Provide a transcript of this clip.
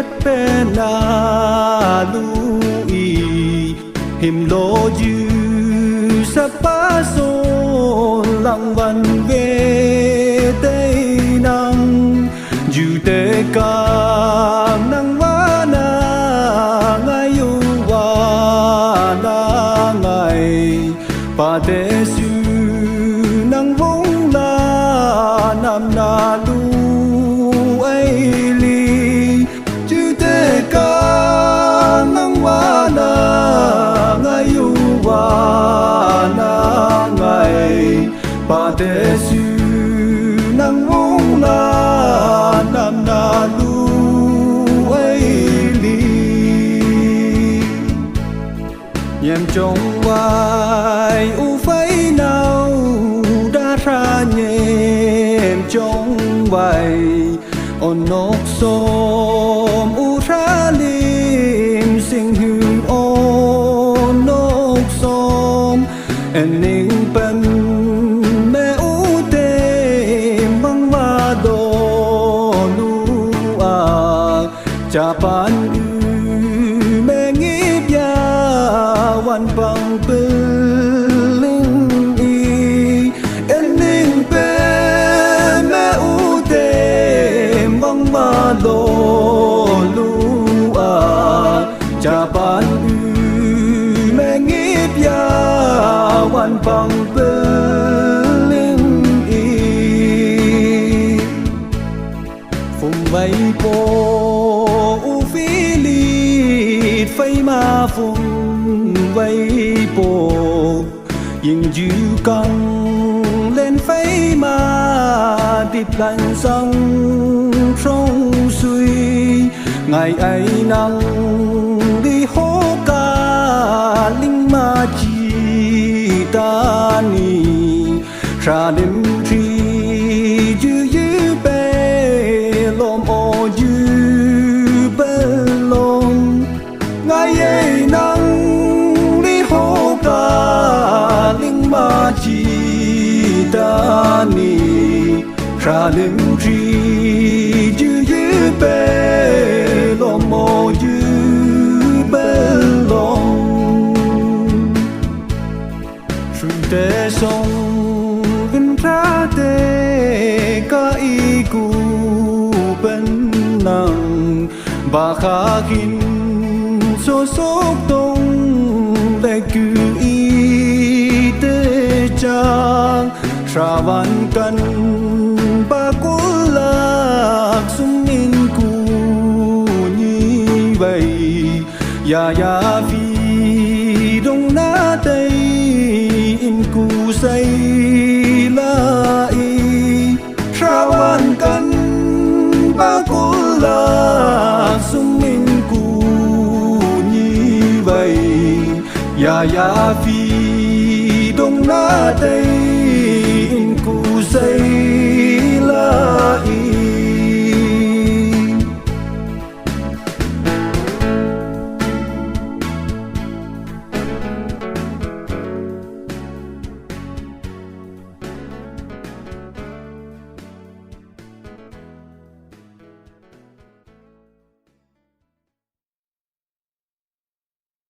bet pena lui him lo ju sa pa so lang van ve te nang ju te ka nang wa na ngayu wa na ngai pa te su nang vong la nam na lu ai li ju te ka nang wa na ngayu wa na ngai pa te su nang vong la nam na lu ai li nhầm trong vai u phái nào đã ra nhầm trong vai on nóc xóm u ra lim sinh hương on nóc xóm en ninh bên mẹ u tê mang va đô lu à cha pan mẹ nghiệp yaวันบังเปิลิงอีเอ็นนิงเปแม่อูเตมังมาโลลูอาจาปานอูแม่งีบยาวันบังเปิลิงอีฟุมไว้โปอูฟิลีดไฟมาฟุมvây bồ nhìn dư căng lên phây mà điệp lạnh răng sông suy ngày ấy nắng đi hô ca linh ma chi ta ni ra đêm tri dư dư bê lom ô dư bê lom ngày ấy nắng linh ma chi ta ni ra lim tri dư dư bê lo mô dư bê lòng sự tê sông vinh ra tê ca y cu bên nàng bà khá kinh số sốc tông lệ cư y tê chang sa van kan ba cô lạc sung min cu như vậy ya vì đông na tây in cu say la y sa van kan ba cô lạc sung min cu như vậy ya vì đông na tây